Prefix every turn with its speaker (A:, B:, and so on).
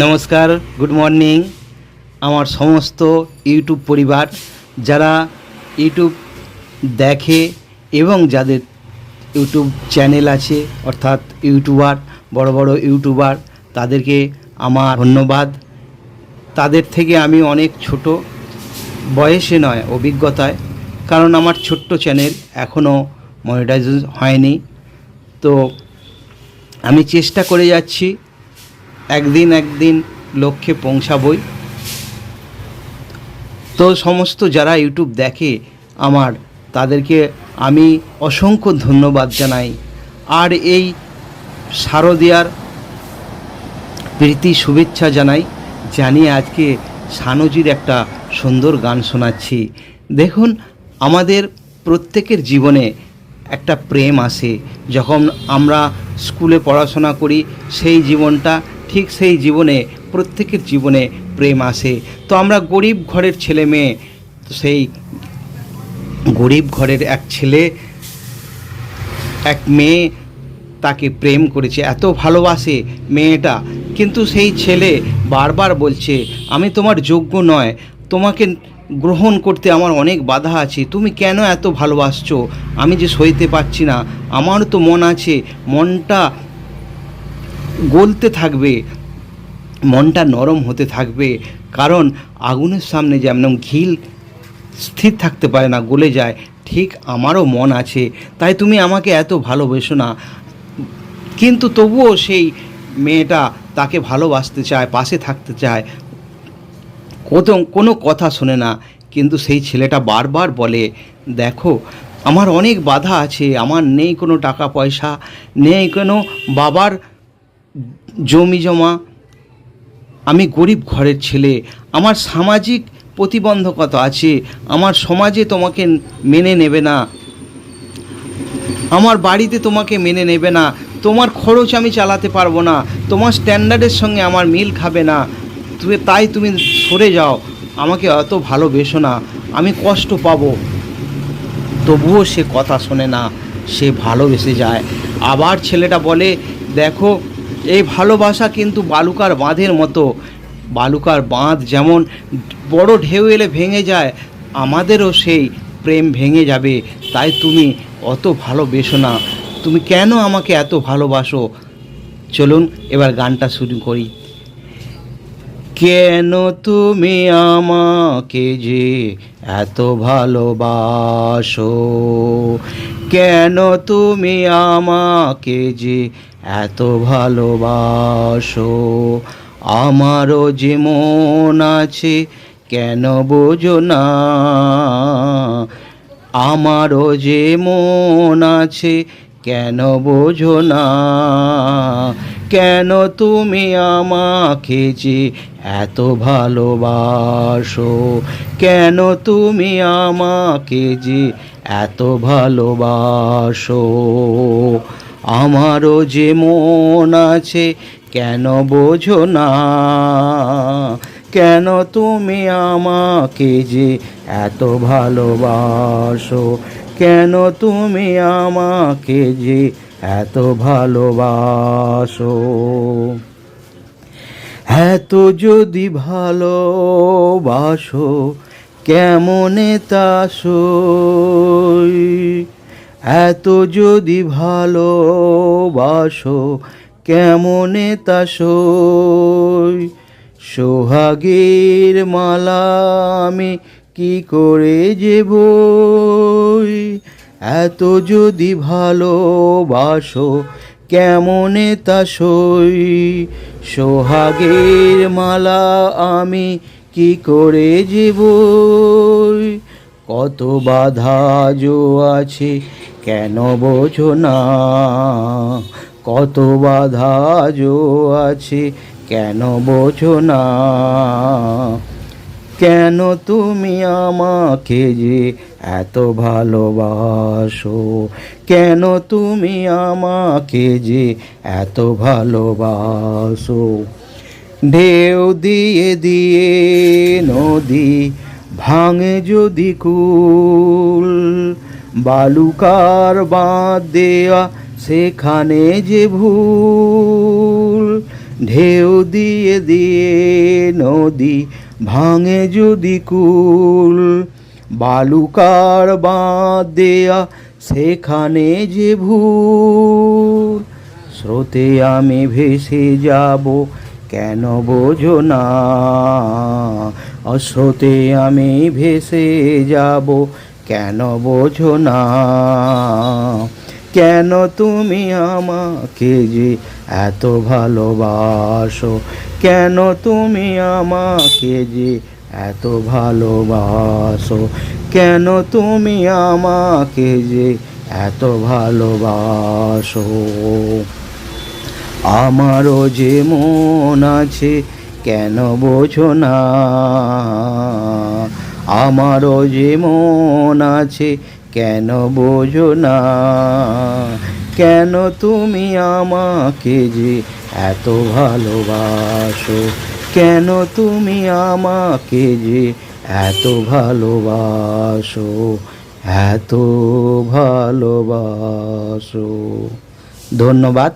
A: নমস্কার, good morning. আমার সমস্ত ইউটিউব পরিবার যারা ইউটিউব দেখে এবং যাদের ইউটিউব চ্যানেল আছে অর্থাৎ ইউটিউবার, বড় বড় ইউটিউবার, তাদেরকে আমার ধন্যবাদ। তাদের থেকে আমি অনেক ছোট, বয়সে নয় অভিজ্ঞতায়, কারণ আমার ছোট্ট চ্যানেল এখনও মনিটাইজ হয়নি। তো আমি চেষ্টা করে যাচ্ছি, একদিন লক্ষ্যে পৌঁছাবই। তো সমস্ত যারা ইউটিউব দেখে আমার, তাদেরকে আমি অসংখ্য ধন্যবাদ জানাই। আর এই শারদিয়ার প্রীতি শুভেচ্ছা জানিয়ে আজকে সানুজির একটা সুন্দর গান শোনাচ্ছি। দেখুন, আমাদের প্রত্যেকের জীবনে একটা প্রেম আসে। যখন আমরা স্কুলে পড়াশোনা করি, সেই জীবনটা ঠিক সেই জীবনে প্রত্যেকের জীবনে প্রেম আসে। তো আমরা গরিব ঘরের ছেলে মেয়ে, তো সেই গরিব ঘরের এক ছেলে এক মেয়ে তাকে প্রেম করেছে, এত ভালোবাসে মেয়েটা, কিন্তু সেই ছেলে বারবার বলছে আমি তোমার যোগ্য নয়, তোমাকে গ্রহণ করতে আমার অনেক বাধা আছে, তুমি কেন এত ভালোবাসছো, আমি যে সইতে পারছি না, আমারও তো মন আছে, মনটা গলতে থাকবে, মনটা নরম হতে থাকবে, কারণ আগুনের সামনে যেমন ঘিল স্থির থাকতে পারে না, গলে যায়, ঠিক আমারও মন আছে, তাই তুমি আমাকে এত ভালোবেসো না। কিন্তু তবুও সেই মেয়েটা তাকে ভালোবাসতে চায়, পাশে থাকতে চায়, কোনো কথা শোনে না। কিন্তু সেই ছেলেটা বারবার বলে, দেখো আমার অনেক বাধা আছে, আমার নেই কোনো টাকা পয়সা, নেই কোনো বাবার জমি জমা, আমি গরিব ঘরের ছেলে, আমার সামাজিক প্রতিবন্ধকতা আছে, আমার সমাজে তোমাকে মেনে নেবে না, আমার বাড়িতে তোমাকে মেনে নেবে না, তোমার খরচ আমি চালাতে পারবো না, তোমার স্ট্যান্ডার্ডের সঙ্গে আমার মিল খাবে না, তাই তুমি সরে যাও, আমাকে অত ভালোবেসো না, আমি কষ্ট পাবো। তবুও সে কথা শোনে না, সে ভালোবেসে যায়। আবার ছেলেটা বলে, দেখো এই ভালোবাসা কিন্তু বালুকার বাঁধের মতো, বালুকার বাঁধ যেমন বড় ঢেউ এলে ভেঙে যায়, আমাদেরও সেই প্রেম ভেঙে যাবে, তাই তুমি অত ভালোবেসো না, তুমি কেন আমাকে এত ভালোবাসো। চলুন এবার গানটা শুরু করি। কেন তুমি আমাকে যে এত ভালোবাসো, কেন তুমি আমাকে যে এত ভালোবাসো, আমারও যে মন আছে কেন বোঝো না, আমারও যে মন আছে কেন বোঝো না, কেন তুমি আমাকে যে এত ভালোবাসো, কেন তুমি আমাকে যে এত ভালোবাসো, আমারও যে মন আছে কেন বোঝো না, কেন তুমি আমাকে যে এত ভালোবাসো, কেন তুমি আমাকে যে এত ভালোবাসো। এত যদি ভালোবাসো কেমনে তা সই, এত যদি ভালোবাসো কেমনে তা সই, সোহাগের মালা আমি কি করে যে বই, এত যদি ভালোবাসো কেমনে তা সই, সোহাগের মালা আমি কি করে যে বই, কত বাধা জো আছে কেন বোঝো না, কত বাধা জো আছে কেন বোঝো না, কেন তুমি আমাকে যে এত ভালোবাসো, কেন তুমি আমাকে যে এত ভালোবাসো। ঢেউ দিয়ে দিয়ে নদী ভাঙে যদি কুল, বালুকার বাঁধ দেয়া সেখানে যে ভুল, ঢেউ দিয়ে দিয়ে নদী ভাঙে যদি কুল, বালুকার বাঁধ দেয়া সেখানে যে ভুল, স্রোতে আমি ভেসে যাব কেন বোঝো না, স্রোতে আমি ভেসে যাব কেন বোঝো না, কেন তুমি আমাকে যে এত ভালোবাসো, কেন তুমি আমাকে যে এত ভালোবাসো, কেন তুমি আমাকে যে এত ভালোবাসো। আমারও যে মন আছে কেন বোঝো না, আমারও যে মন আছে কেন বোঝো না, কেন তুমি আমাকে যে এত ভালোবাসো, কেন তুমি আমাকে যে এত ভালোবাসো, এত ভালোবাসো। ধন্যবাদ।